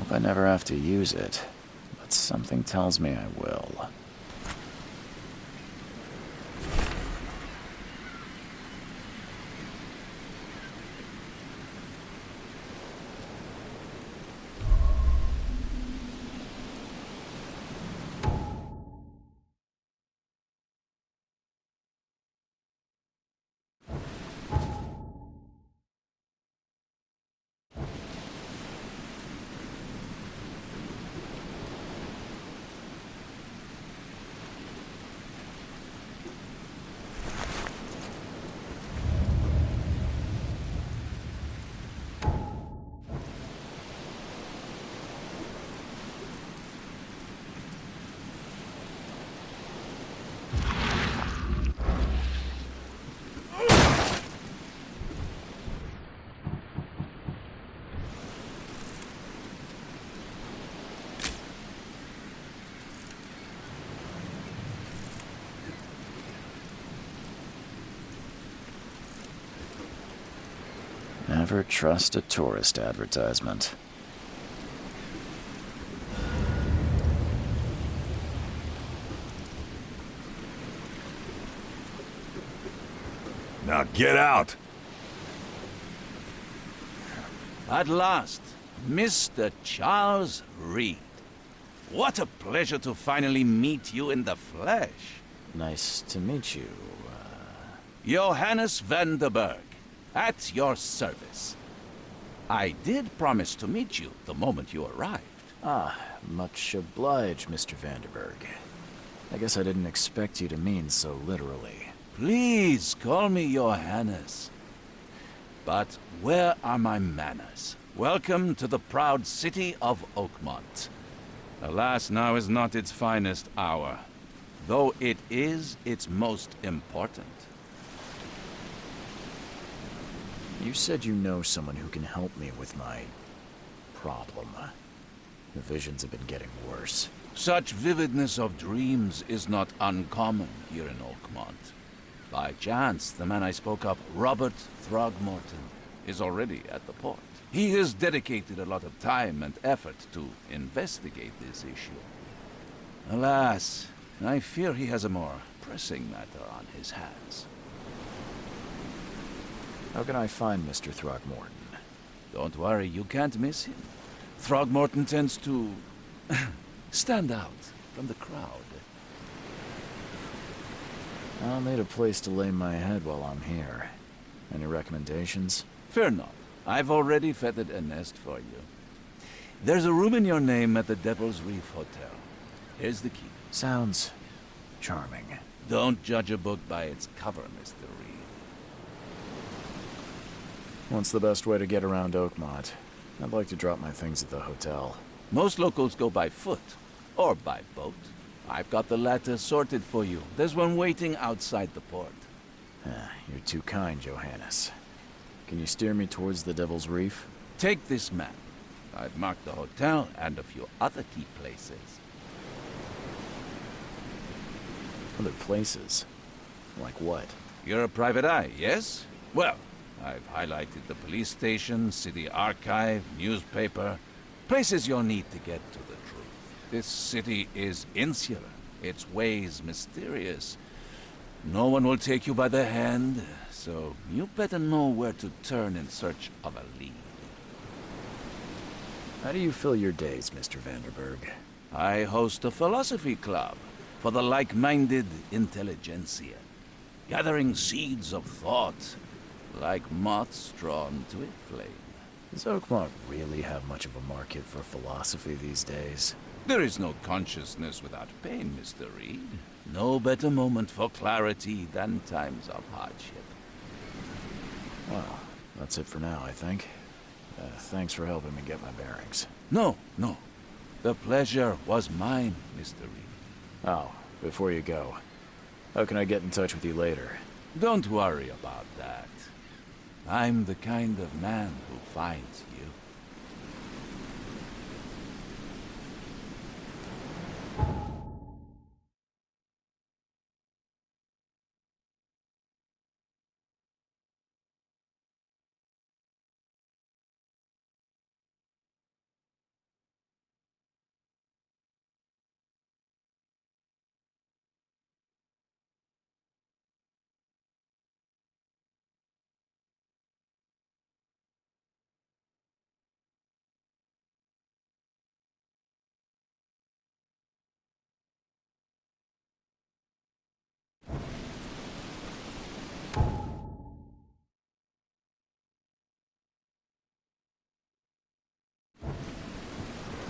Hope I never have to use it, but something tells me I will. Never trust a tourist advertisement. Now get out! At last, Mr. Charles Reed. What a pleasure to finally meet you in the flesh. Nice to meet you. Johannes van der Berg, at your service. I did promise to meet you the moment you arrived. Much obliged, Mr. Vanderberg. I guess I didn't expect you to mean so literally. Please call me Johannes. But where are my manners? Welcome to the proud city of Oakmont. Alas, now is not its finest hour, though it is its most important. You said you know someone who can help me with my problem. The visions have been getting worse. Such vividness of dreams is not uncommon here in Oakmont. By chance, the man I spoke of, Robert Throgmorton, is already at the port. He has dedicated a lot of time and effort to investigate this issue. Alas, I fear he has a more pressing matter on his hands. How can I find Mr. Throgmorton? Don't worry, you can't miss him. Throgmorton tends to stand out from the crowd. I'll need a place to lay my head while I'm here. Any recommendations? Fear not. I've already feathered a nest for you. There's a room in your name at the Devil's Reef Hotel. Here's the key. Sounds charming. Don't judge a book by its cover, Mr. Reed. What's the best way to get around Oakmont? I'd like to drop my things at the hotel. Most locals go by foot, or by boat. I've got the latter sorted for you. There's one waiting outside the port. You're too kind, Johannes. Can you steer me towards the Devil's Reef? Take this map. I've marked the hotel and a few other key places. Other places? Like what? You're a private eye, yes? Well, I've highlighted the police station, city archive, newspaper, places you'll need to get to the truth. This city is insular, its ways mysterious. No one will take you by the hand, so you better know where to turn in search of a lead. How do you fill your days, Mr. Vanderberg? I host a philosophy club for the like-minded intelligentsia, gathering seeds of thought, like moths drawn to a flame. Does Oakmont really have much of a market for philosophy these days? There is no consciousness without pain, Mr. Reed. No better moment for clarity than times of hardship. Well, that's it for now, I think. Thanks for helping me get my bearings. No. The pleasure was mine, Mr. Reed. Oh, before you go, how can I get in touch with you later? Don't worry about that. I'm the kind of man who finds you.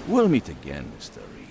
We'll meet again, Mr. Reed.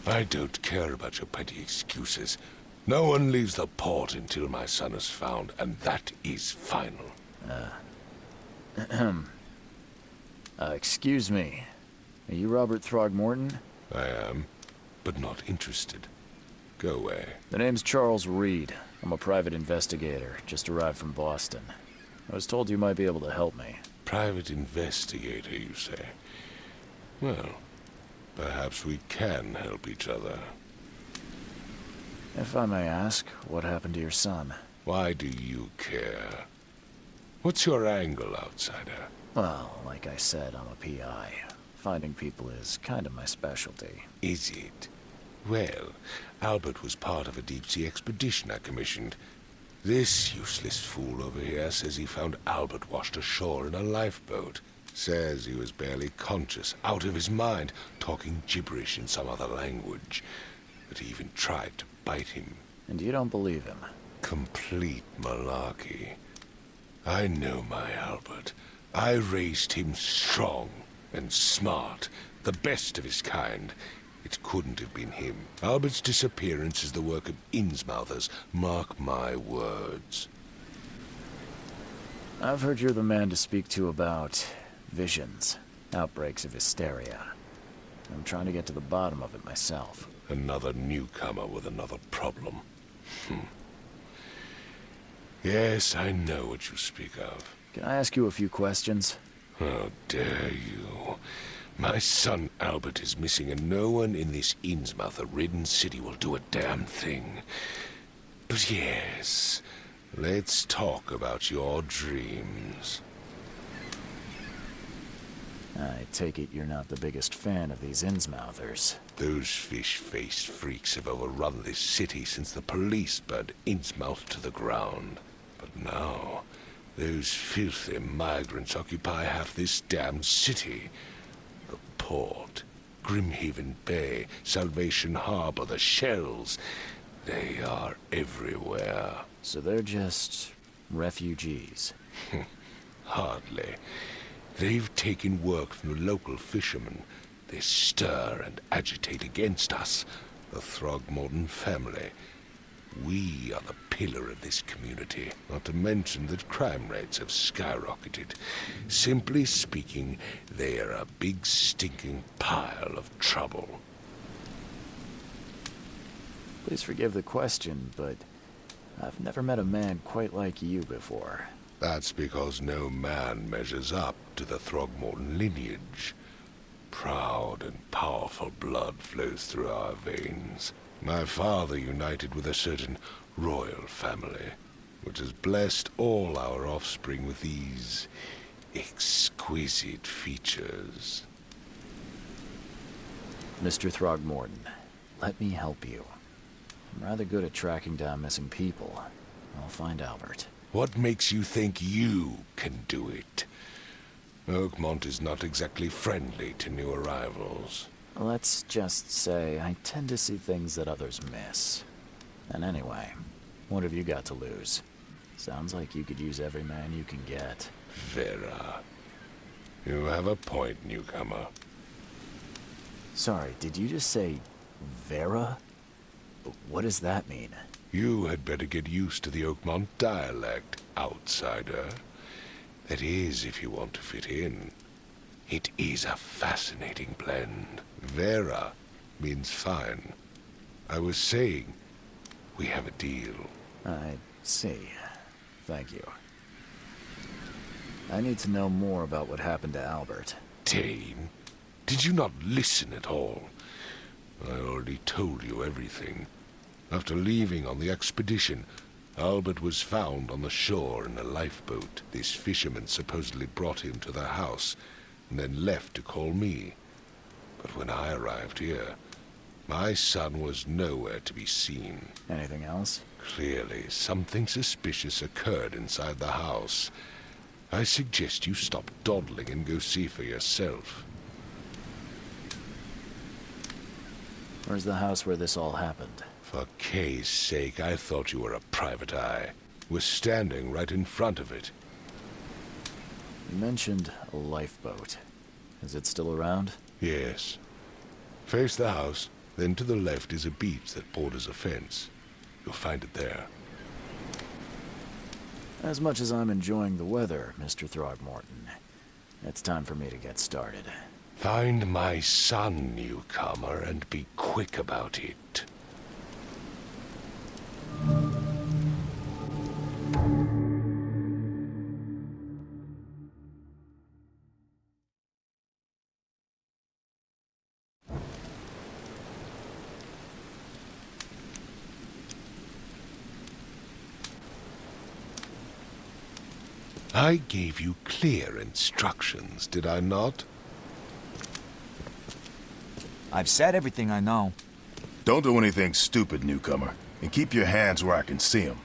I don't care about your petty excuses. No one leaves the port until my son is found, and that is final. Excuse me. Are you Robert Throgmorton? I am, but not interested. Go away. The name's Charles Reed. I'm a private investigator, just arrived from Boston. I was told you might be able to help me. Private investigator, you say? Well, perhaps we can help each other. If I may ask, what happened to your son? Why do you care? What's your angle, outsider? Well, like I said, I'm a PI. Finding people is kind of my specialty. Is it? Well, Albert was part of a deep-sea expedition I commissioned. This useless fool over here says he found Albert washed ashore in a lifeboat. Says he was barely conscious, out of his mind, talking gibberish in some other language. That he even tried to bite him. And you don't believe him? Complete malarkey. I know my Albert. I raised him strong and smart, the best of his kind. It couldn't have been him. Albert's disappearance is the work of Innsmouthers, mark my words. I've heard you're the man to speak to about visions, outbreaks of hysteria. I'm trying to get to the bottom of it myself. Another newcomer with another problem. Yes, I know what you speak of. Can I ask you a few questions? How dare you? My son Albert is missing, and no one in this Innsmouther-ridden city will do a damn thing. But yes, let's talk about your dreams. I take it you're not the biggest fan of these Innsmouthers. Those fish-faced freaks have overrun this city since the police burned Innsmouth to the ground. But now, those filthy migrants occupy half this damned city. The port, Grimhaven Bay, Salvation Harbor, the shells. They are everywhere. So they're just refugees. Hardly. They've taken work from the local fishermen. They stir and agitate against us, the Throgmorton family. We are the pillar of this community, not to mention that crime rates have skyrocketed. Simply speaking, they are a big stinking pile of trouble. Please forgive the question, but I've never met a man quite like you before. That's because no man measures up to the Throgmorton lineage. Proud and powerful blood flows through our veins. My father united with a certain royal family, which has blessed all our offspring with these exquisite features. Mr. Throgmorton, let me help you. I'm rather good at tracking down missing people. I'll find Albert. What makes you think you can do it? Oakmont is not exactly friendly to new arrivals. Let's just say I tend to see things that others miss. And anyway, what have you got to lose? Sounds like you could use every man you can get. Vera. You have a point, newcomer. Sorry, did you just say Vera? What does that mean? You had better get used to the Oakmont dialect, outsider. That is, if you want to fit in. It is a fascinating blend. Vera means fine. I was saying, we have a deal. I see. Thank you. I need to know more about what happened to Albert. Dane, did you not listen at all? I already told you everything. After leaving on the expedition, Albert was found on the shore in a lifeboat. This fisherman supposedly brought him to the house, and then left to call me. But when I arrived here, my son was nowhere to be seen. Anything else? Clearly, something suspicious occurred inside the house. I suggest you stop dawdling and go see for yourself. Where's the house where this all happened? For Kay's sake, I thought you were a private eye. We're standing right in front of it. You mentioned a lifeboat. Is it still around? Yes. Face the house, then to the left is a beach that borders a fence. You'll find it there. As much as I'm enjoying the weather, Mr. Throgmorton, it's time for me to get started. Find my son, newcomer, and be quick about it. I gave you clear instructions, did I not? I've said everything I know. Don't do anything stupid, newcomer. And keep your hands where I can see them.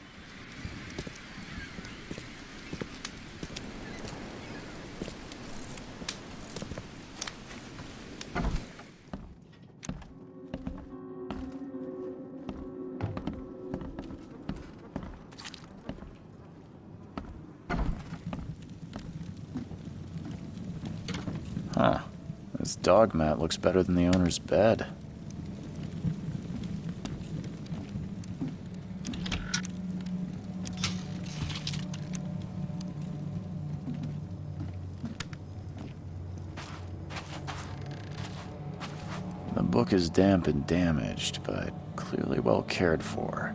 Huh. This dog mat looks better than the owner's bed. The book is damp and damaged, but clearly well cared for.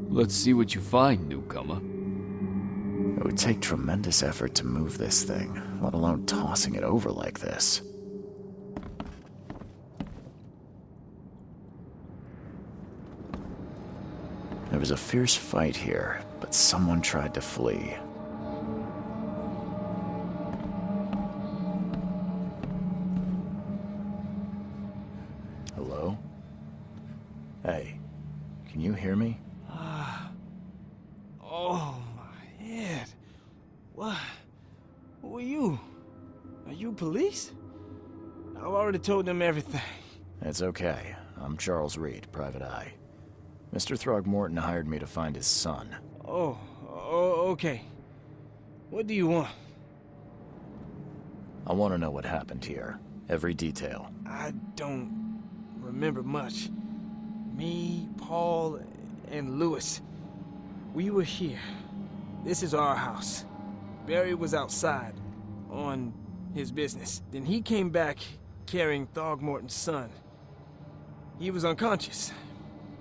Let's see what you find, newcomer. It would take tremendous effort to move this thing, let alone tossing it over like this. There was a fierce fight here, but someone tried to flee. Hello? Hey, can you hear me? Oh, my head. What? Who are you? Are you police? I've already told them everything. It's okay. I'm Charles Reed, Private Eye. Mr. Throgmorton hired me to find his son. Oh, okay. What do you want? I want to know what happened here. Every detail. I don't remember much. Me, Paul, and Lewis. We were here. This is our house. Barry was outside, on his business. Then he came back carrying Throgmorton's son. He was unconscious,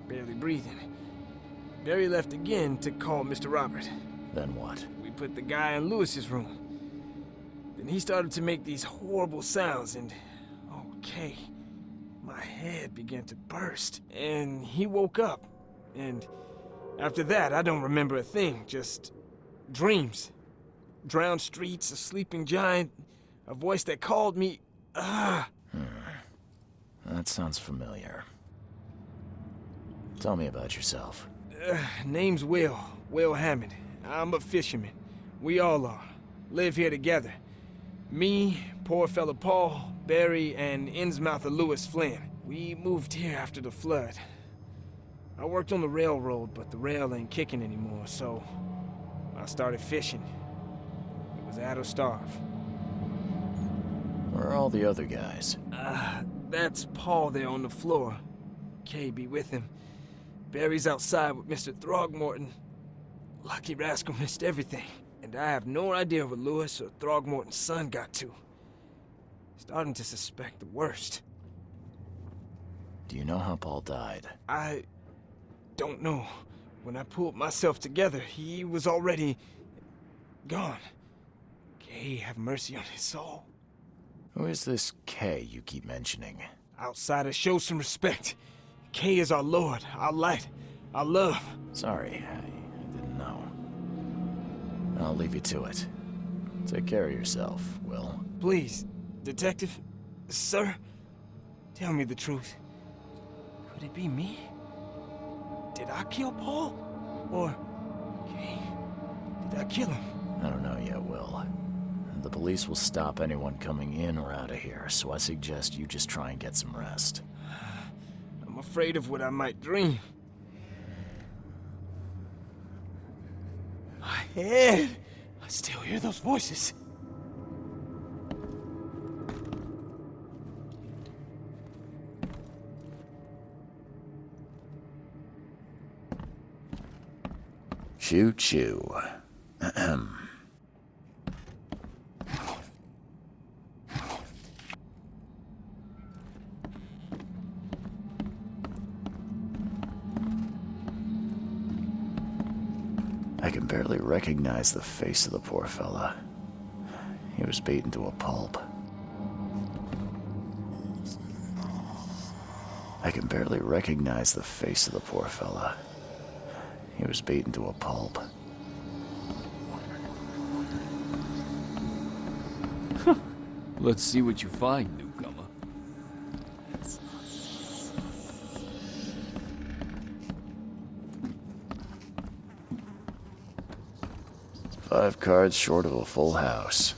barely breathing. Barry left again to call Mr. Robert. Then what? We put the guy in Lewis's room. Then he started to make these horrible sounds and... okay, my head began to burst. And he woke up. And after that, I don't remember a thing, just dreams. Drowned streets, a sleeping giant, a voice that called me... That sounds familiar. Tell me about yourself. Name's Will Hammond. I'm a fisherman. We all are. Live here together. Me, poor fella Paul, Barry, and Innsmouther Lewis Flynn. We moved here after the flood. I worked on the railroad, but the rail ain't kicking anymore, so I started fishing. It was add or starve. Where are all the other guys? That's Paul there on the floor. Kay be with him. Barry's outside with Mr. Throgmorton. Lucky rascal missed everything. And I have no idea what Lewis or Throgmorton's son got to. Starting to suspect the worst. Do you know how Paul died? I don't know. When I pulled myself together, he was already gone. Kay have mercy on his soul. Who is this K you keep mentioning? Outsiders, show some respect. Kay is our lord, our light, our love. Sorry, I didn't know. I'll leave you to it. Take care of yourself, Will. Please, detective, sir, tell me the truth. Could it be me? Did I kill Paul? Or, Kay, did I kill him? I don't know yet, Will. The police will stop anyone coming in or out of here, so I suggest you just try and get some rest. I'm afraid of what I might dream. My head! I still hear those voices. Choo choo. Ahem. I can barely recognize the face of the poor fella. He was beaten to a pulp. I can barely recognize the face of the poor fella. He was beaten to a pulp. Let's see what you find, newcomer. 5 cards short of a full house.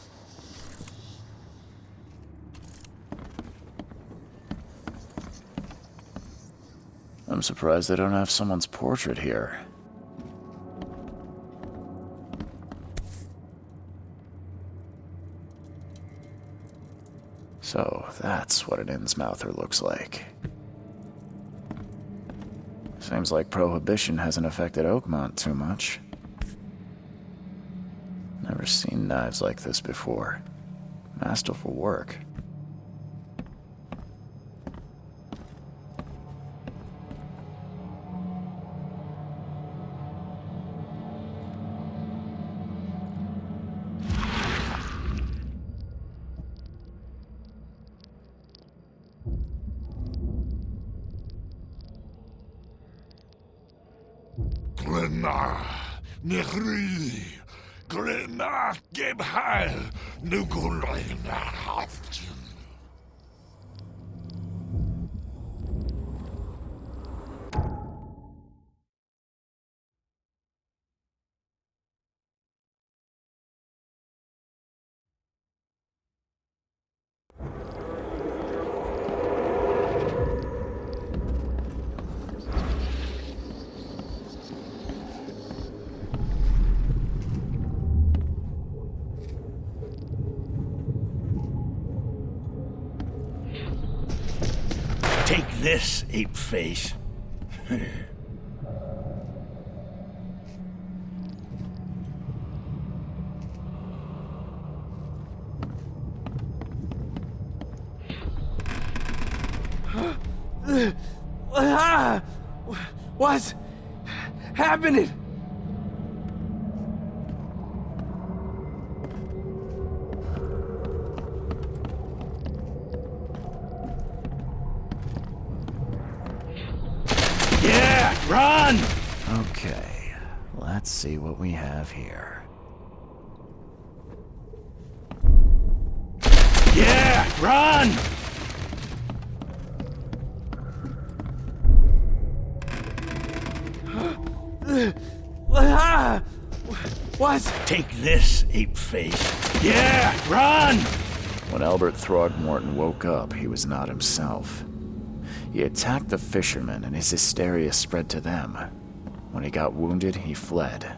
I'm surprised they don't have someone's portrait here. So, that's what an Innsmouther looks like. Seems like Prohibition hasn't affected Oakmont too much. Never seen knives like this before. Masterful work. Glenna, Nehri, Glenna, Gebheil, Nugulena, Haftin. Take this, ape face. What's happening? Yeah, run! Okay, let's see what we have here. Yeah, run! What? Take this, ape face. Yeah, run! When Albert Throgmorton woke up, he was not himself. He attacked the fishermen, and his hysteria spread to them. When he got wounded, he fled.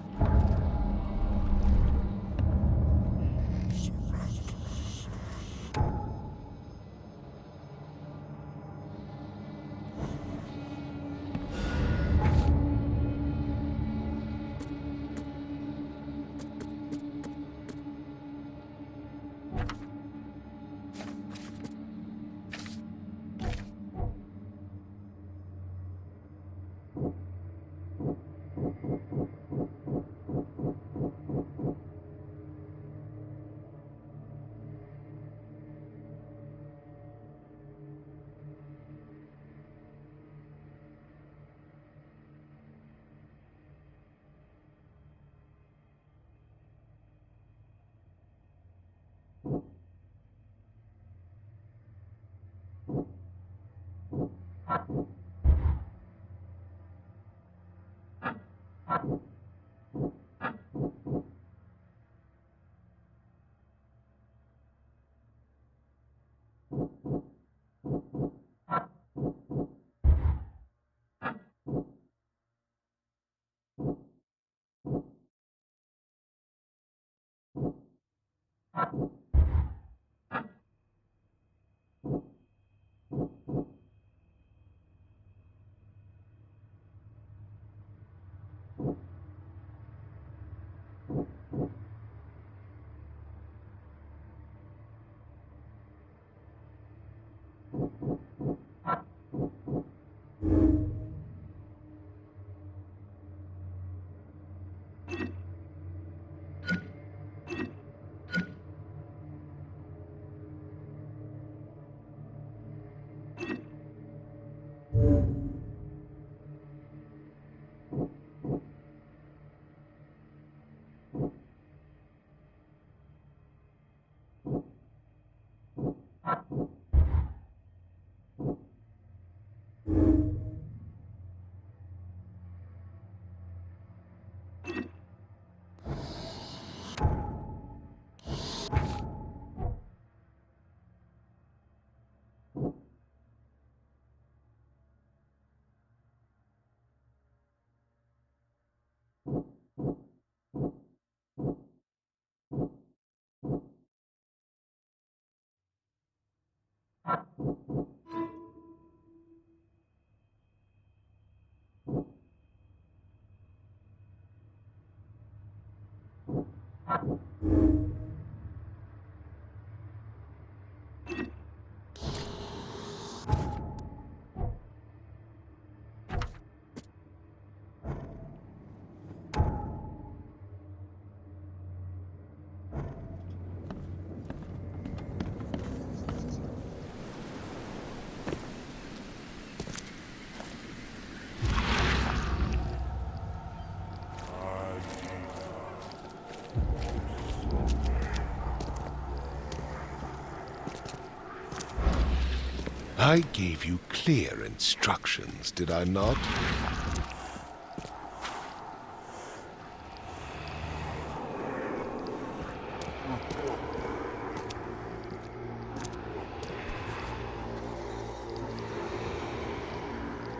I gave you clear instructions, did I not?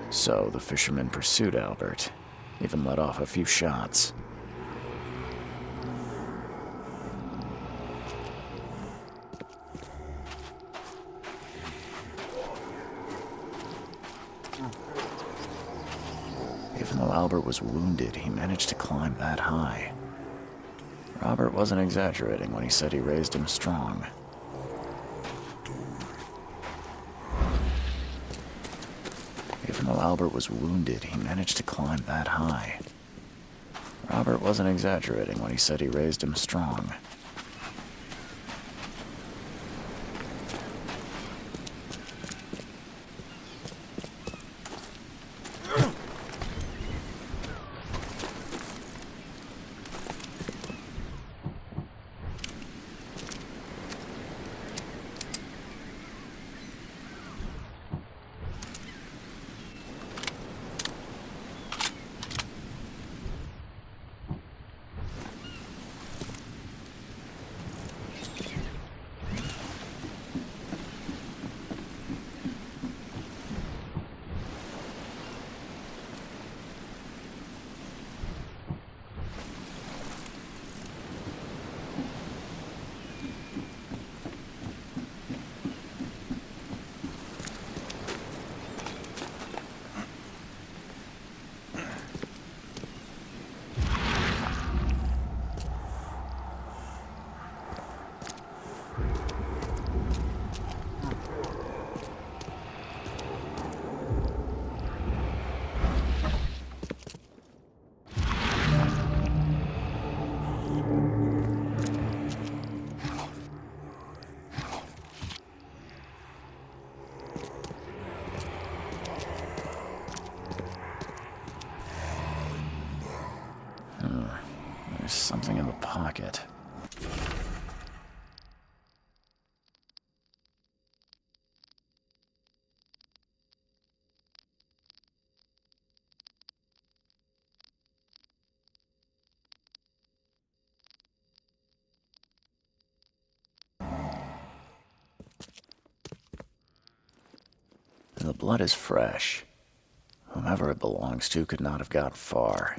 So the fisherman pursued Albert, even let off a few shots. Even though Albert was wounded, he managed to climb that high. Robert wasn't exaggerating when he said he raised him strong. Even though Albert was wounded, he managed to climb that high. Robert wasn't exaggerating when he said he raised him strong. There's something in the pocket. The blood is fresh. Whomever it belongs to could not have got far.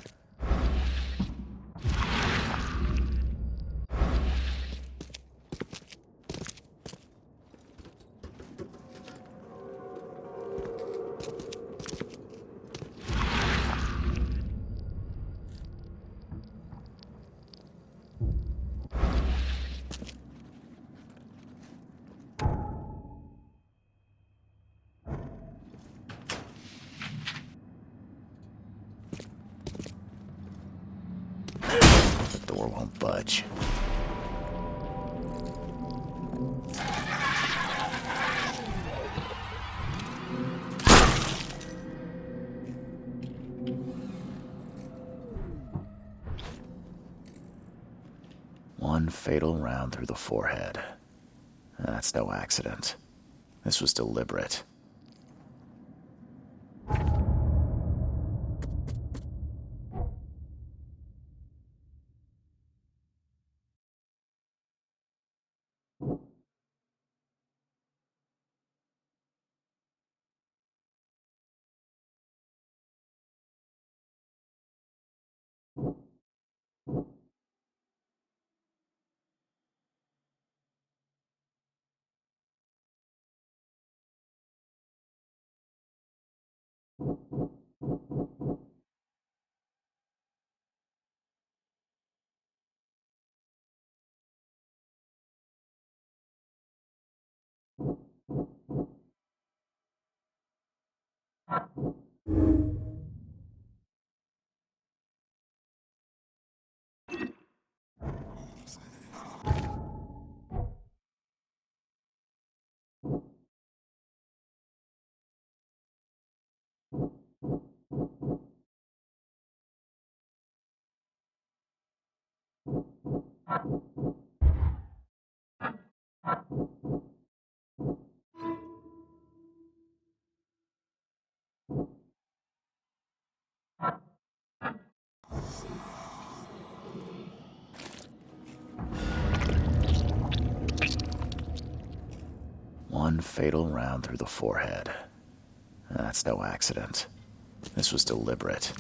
The door won't budge. One fatal round through the forehead. That's no accident. This was deliberate. one fatal round through the forehead. That's no accident. This was deliberate.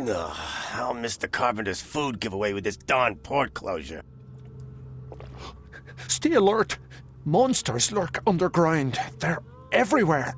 Ugh, I'll miss the carpenter's food giveaway with this darn port closure. Stay alert! Monsters lurk underground. They're everywhere.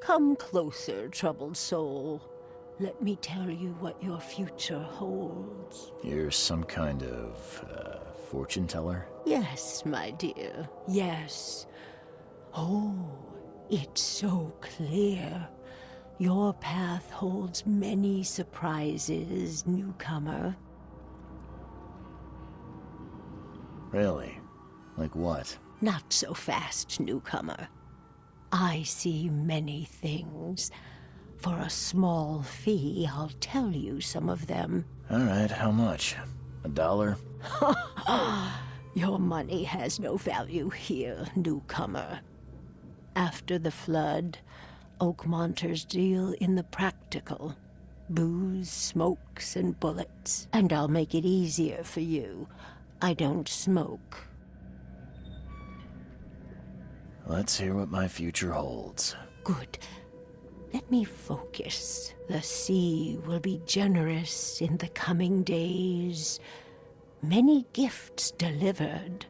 Come closer, troubled soul. Let me tell you what your future holds. You're some kind of, fortune teller? Yes, my dear, yes. Oh, it's so clear. Your path holds many surprises, newcomer. Really? Like what? Not so fast, newcomer. I see many things. For a small fee, I'll tell you some of them. All right, how much? $1? Your money has no value here, newcomer. After the flood, Oakmonters deal in the practical. Booze, smokes, and bullets. And I'll make it easier for you. I don't smoke. Let's hear what my future holds. Good. Let me focus. The sea will be generous in the coming days. Many gifts delivered,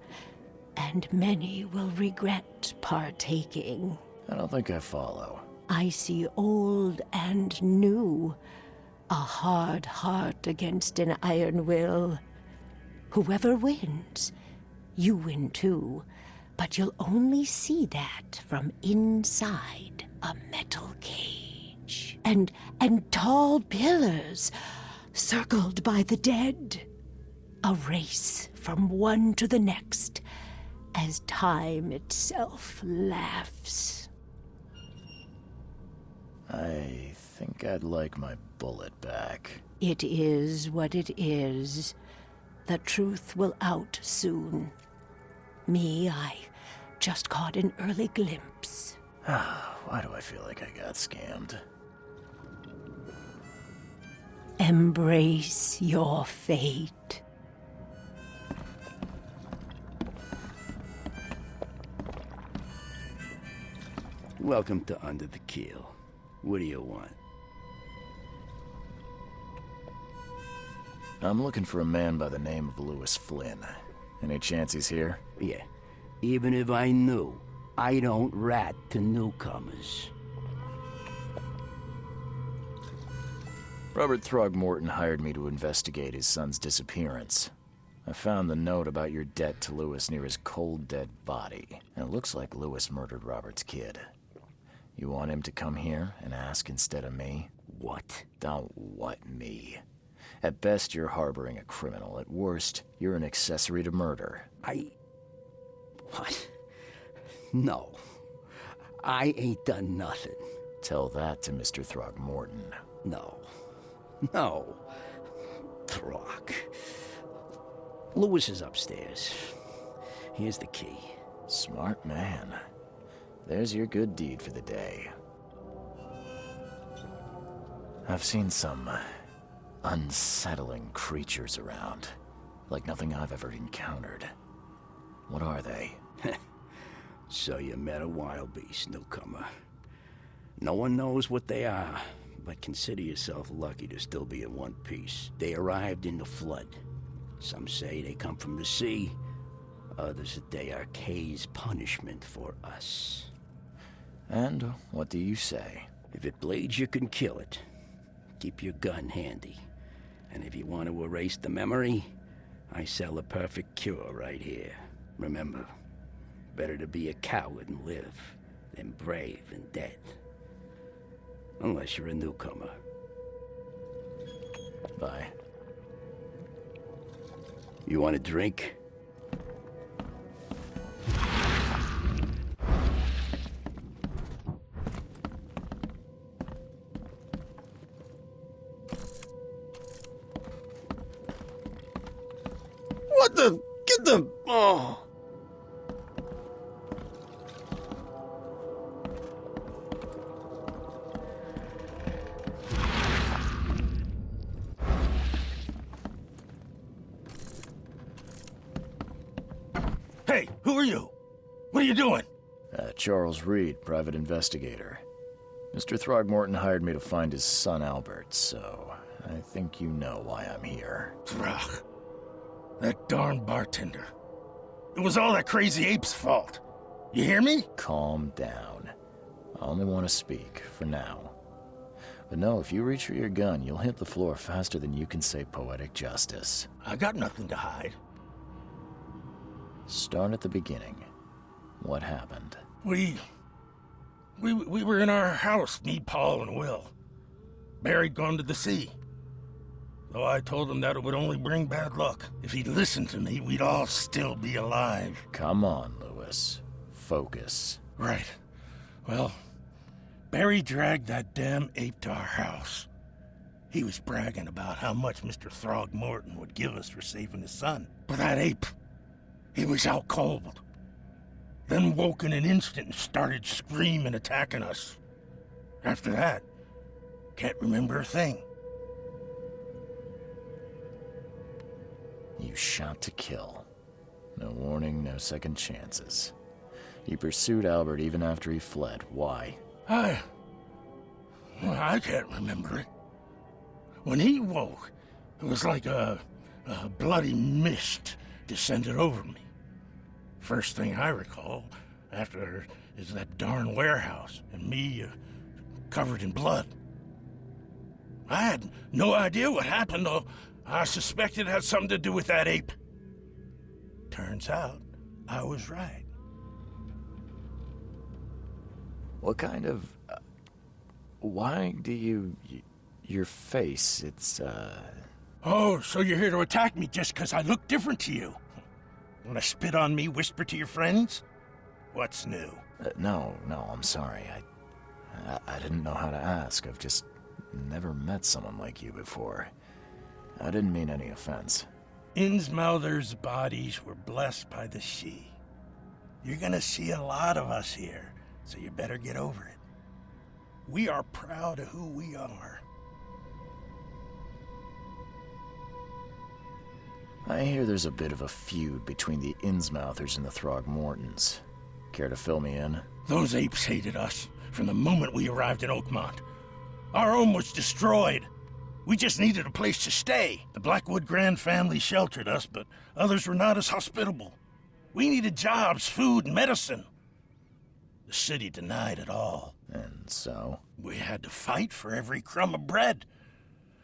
and many will regret partaking. I don't think I follow. I see old and new. A hard heart against an iron will. Whoever wins, you win too. But you'll only see that from inside a metal cage. And tall pillars circled by the dead. A race from one to the next as time itself laughs. I think I'd like my bullet back. It is what it is. The truth will out soon. Me, I just caught an early glimpse. Why do I feel like I got scammed? Embrace your fate. Welcome to Under the Keel. What do you want? I'm looking for a man by the name of Lewis Flynn. Any chance he's here? Yeah. Even if I knew, I don't rat to newcomers. Robert Throgmorton hired me to investigate his son's disappearance. I found the note about your debt to Lewis near his cold, dead body. And it looks like Lewis murdered Robert's kid. You want him to come here and ask instead of me? What? Don't what me. At best, you're harboring a criminal. At worst, you're an accessory to murder. What? No. I ain't done nothing. Tell that to Mr. Throgmorton. No. Throg. Lewis is upstairs. Here's the key. Smart man. There's your good deed for the day. I've seen some unsettling creatures around, like nothing I've ever encountered. What are they? So you met a wild beast, newcomer. No one knows what they are, but consider yourself lucky to still be in one piece. They arrived in the flood. Some say they come from the sea. Others that they are Kay's punishment for us. And what do you say? If it bleeds, you can kill it. Keep your gun handy. And if you want to erase the memory, I sell a perfect cure right here. Remember, better to be a coward and live than brave and dead. Unless you're a newcomer. Bye. You want a drink? What the? Get the... Oh. Hey, who are you? What are you doing? Charles Reed, private investigator. Mr. Throgmorton hired me to find his son Albert, so I think you know why I'm here. Throg. That darn bartender. It was all that crazy ape's fault. You hear me? Calm down. I only want to speak, for now. But no, if you reach for your gun, you'll hit the floor faster than you can say poetic justice. I got nothing to hide. Start at the beginning. What happened? We were in our house, me, Paul, and Will. Barry'd gone to the sea. Though I told him that it would only bring bad luck. If he'd listened to me, we'd all still be alive. Come on, Lewis. Focus. Right. Well, Barry dragged that damn ape to our house. He was bragging about how much Mr. Throgmorton would give us for saving his son. But that ape, he was out cold. Then woke in an instant and started screaming, attacking us. After that, can't remember a thing. You shot to kill. No warning, no second chances. You pursued Albert even after he fled. Why? I can't remember it. When he woke, it was like a bloody mist descended over me. First thing I recall after is that darn warehouse and me covered in blood. I had no idea what happened, though. I suspected it had something to do with that ape. Turns out, I was right. What kind of... why do you... your face, it's, Oh, so you're here to attack me just 'cause I look different to you? Wanna spit on me, whisper to your friends? What's new? no, I'm sorry. I didn't know how to ask. I've just never met someone like you before. I didn't mean any offense. Innsmouther's bodies were blessed by the sea. You're gonna see a lot of us here, so you better get over it. We are proud of who we are. I hear there's a bit of a feud between the Innsmouthers and the Throgmortons. Care to fill me in? Those apes hated us from the moment we arrived in Oakmont. Our home was destroyed. We just needed a place to stay. The Blackwood Grand family sheltered us, but others were not as hospitable. We needed jobs, food, and medicine. The city denied it all. And so? We had to fight for every crumb of bread.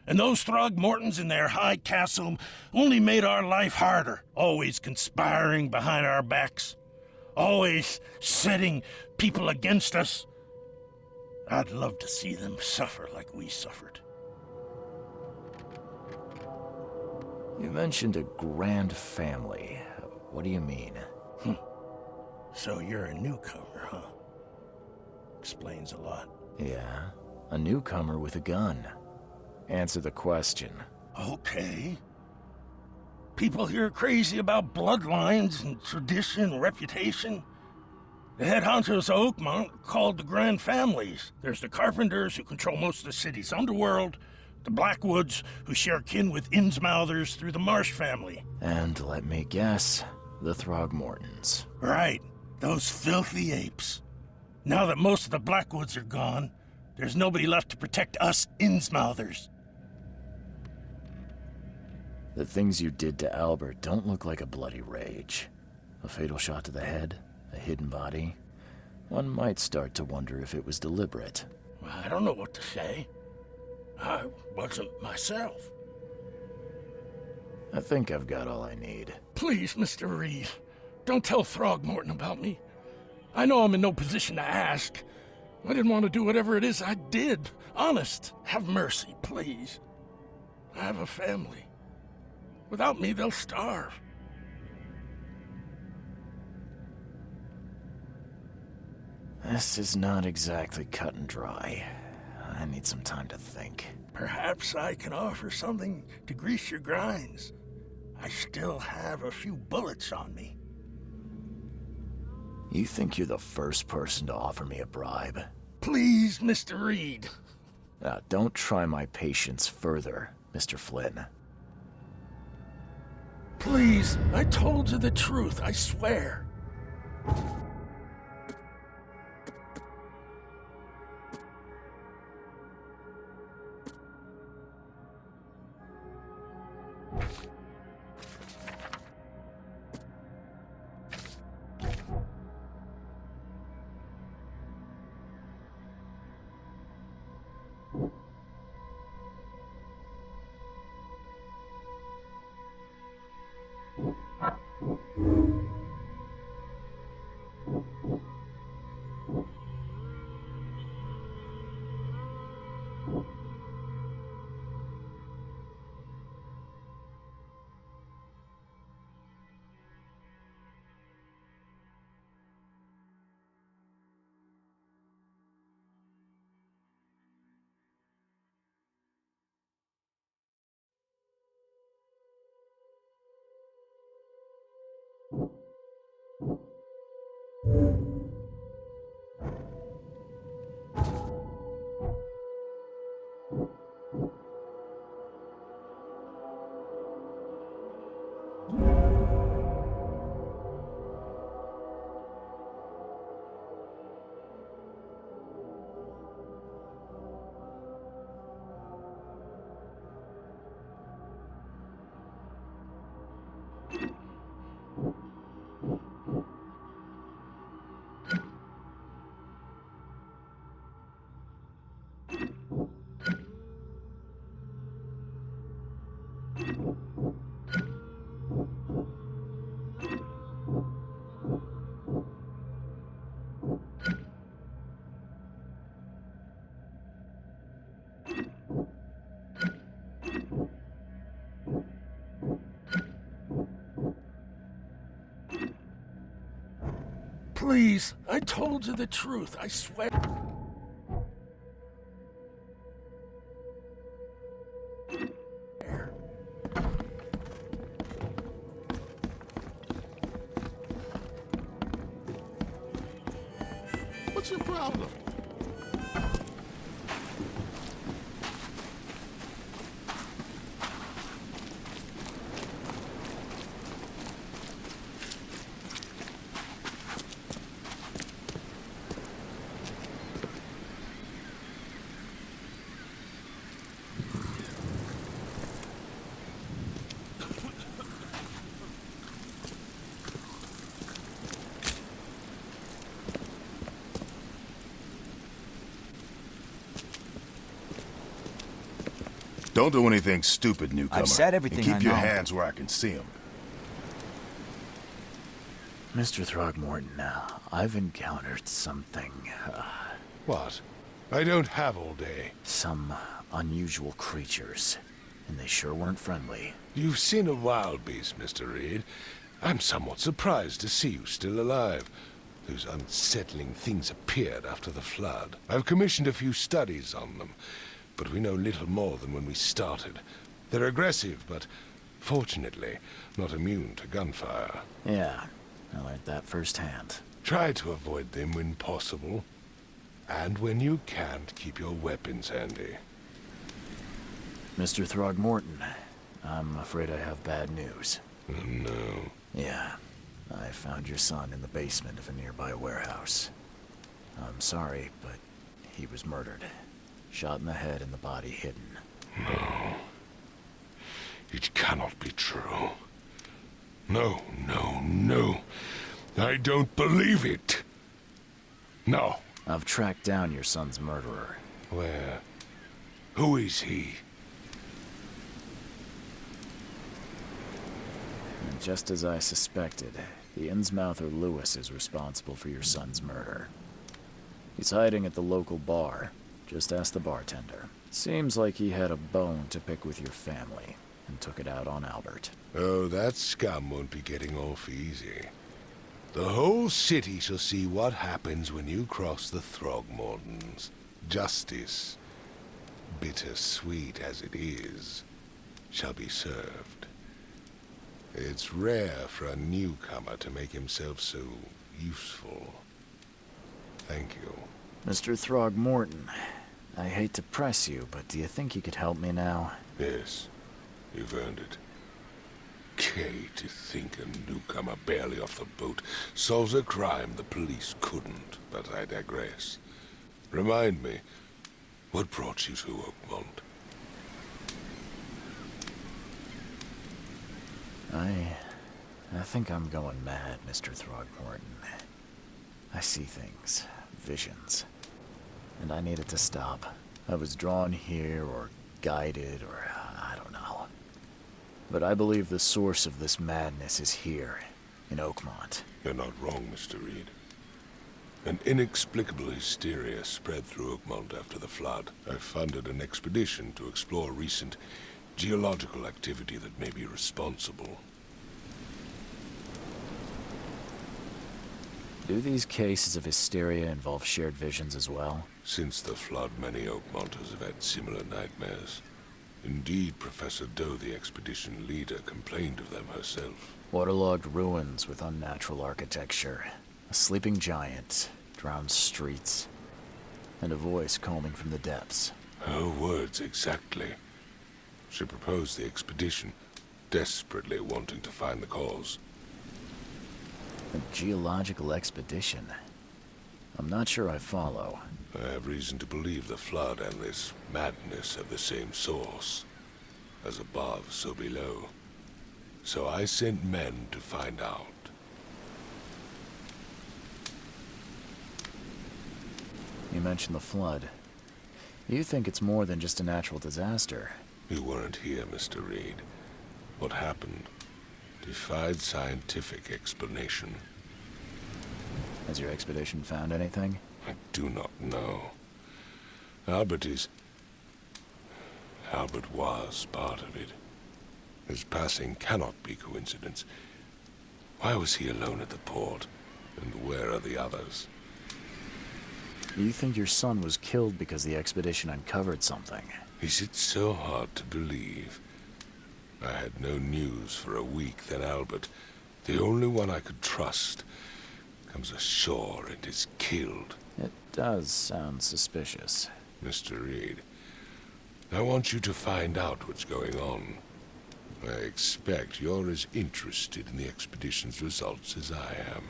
And those Throgmortons in their high castle only made our life harder, always conspiring behind our backs, always setting people against us. I'd love to see them suffer like we suffered. You mentioned a grand family. What do you mean? So you're a newcomer, huh? Explains a lot. Yeah, a newcomer with a gun. Answer the question. Okay. People here are crazy about bloodlines and tradition and reputation. The head honchos of Oakmont are called the Grand Families. There's the Carpenters, who control most of the city's underworld, the Blackwoods, who share kin with Innsmouthers through the Marsh family. And let me guess, the Throgmortons. Right, those filthy apes. Now that most of the Blackwoods are gone, there's nobody left to protect us Innsmouthers. The things you did to Albert don't look like a bloody rage. A fatal shot to the head, a hidden body. One might start to wonder if it was deliberate. I don't know what to say. I wasn't myself. I think I've got all I need. Please, Mr. Reed, don't tell Throgmorton about me. I know I'm in no position to ask. I didn't want to do whatever it is I did. Honest, have mercy, please. I have a family. Without me, they'll starve. This is not exactly cut and dry. I need some time to think. Perhaps I can offer something to grease your grinds. I still have a few bullets on me. You think you're the first person to offer me a bribe? Please, Mr. Reed. Now, don't try my patience further, Mr. Flynn. Please, I told you the truth, I swear. Please, I told you the truth, I swear. What's your problem? Don't do anything stupid, newcomer. I've said everything and keep I your know. hands where I can see them. Mr. Throgmorton, I've encountered something, What? I don't have all day. some unusual creatures, and they sure weren't friendly. You've seen a wild beast, Mr. Reed. I'm somewhat surprised to see you still alive. Those unsettling things appeared after the flood. I've commissioned a few studies on them, but we know little more than when we started. They're aggressive, but fortunately not immune to gunfire. Yeah, I learned that firsthand. Try to avoid them when possible. And when you can't, keep your weapons handy. Mr. Throgmorton, I'm afraid I have bad news. Oh, no. Yeah, I found your son in the basement of a nearby warehouse. I'm sorry, but he was murdered. Shot in the head and the body hidden. No. It cannot be true. No, no, no. I don't believe it. No. I've tracked down your son's murderer. Where? Who is he? And just as I suspected, the Innsmouther Lewis is responsible for your son's murder. He's hiding at the local bar. Just ask the bartender. Seems like he had a bone to pick with your family, and took it out on Albert. Oh, that scum won't be getting off easy. The whole city shall see what happens when you cross the Throgmortons. Justice, bittersweet as it is, shall be served. It's rare for a newcomer to make himself so useful. Thank you. Mr. Throgmorton, I hate to press you, but do you think you could help me now? Yes, you've earned it. Kay, to think a newcomer barely off the boat solves a crime the police couldn't, but I digress. Remind me, what brought you to Oakmont? I think I'm going mad, Mr. Throgmorton. I see things, visions, and I needed to stop. I was drawn here, or guided, or I don't know. But I believe the source of this madness is here, in Oakmont. You're not wrong, Mr. Reed. An inexplicable hysteria spread through Oakmont after the flood. I funded an expedition to explore recent geological activity that may be responsible. Do these cases of hysteria involve shared visions as well? Since the flood, many Oakmonters have had similar nightmares. Indeed, Professor Doe, the expedition leader, complained of them herself. Waterlogged ruins with unnatural architecture, a sleeping giant, drowned streets, and a voice calling from the depths. Her words exactly. She proposed the expedition, desperately wanting to find the cause. A geological expedition? I'm not sure I follow. I have reason to believe the flood and this madness have the same source. As above, so below. So I sent men to find out. You mentioned the flood. You think it's more than just a natural disaster? You weren't here, Mr. Reed. What happened defied scientific explanation. Has your expedition found anything? I do not know. Albert was part of it. His passing cannot be coincidence. Why was he alone at the port? And where are the others? You think your son was killed because the expedition uncovered something? Is it so hard to believe? I had no news for a week, then Albert, the only one I could trust, comes ashore and is killed. It does sound suspicious. Mr. Reed, I want you to find out what's going on. I expect you're as interested in the expedition's results as I am.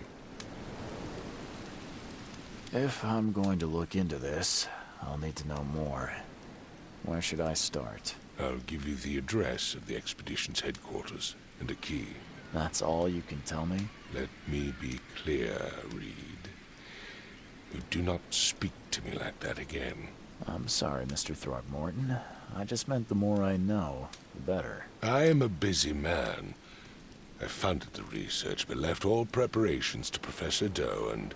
If I'm going to look into this, I'll need to know more. Where should I start? I'll give you the address of the expedition's headquarters and a key. That's all you can tell me? Let me be clear, Reed. You do not speak to me like that again. I'm sorry, Mr. Throgmorton. I just meant the more I know, the better. I am a busy man. I funded the research, but left all preparations to Professor Doe and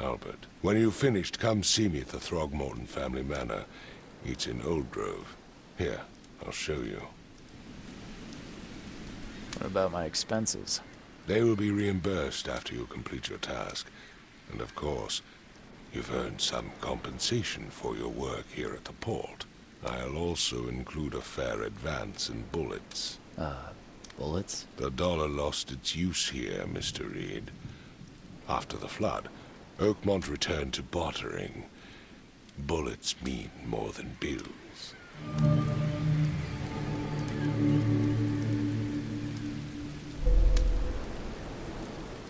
Albert. When you've finished, come see me at the Throgmorton family manor. It's in Old Grove. Here, I'll show you. What about my expenses? They will be reimbursed after you complete your task. And of course, you've earned some compensation for your work here at the port. I'll also include a fair advance in bullets. Bullets? The dollar lost its use here, Mr. Reed. After the flood, Oakmont returned to bartering. Bullets mean more than bills.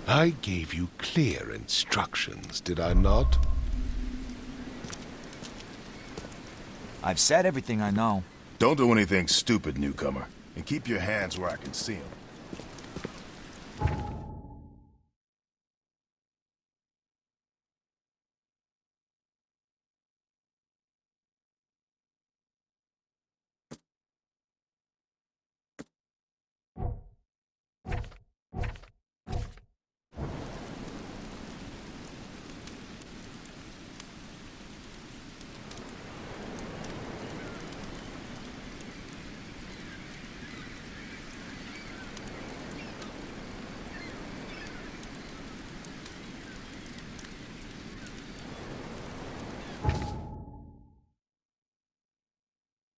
I gave you clear instructions, did I not? I've said everything I know. Don't do anything stupid, newcomer. And keep your hands where I can see them.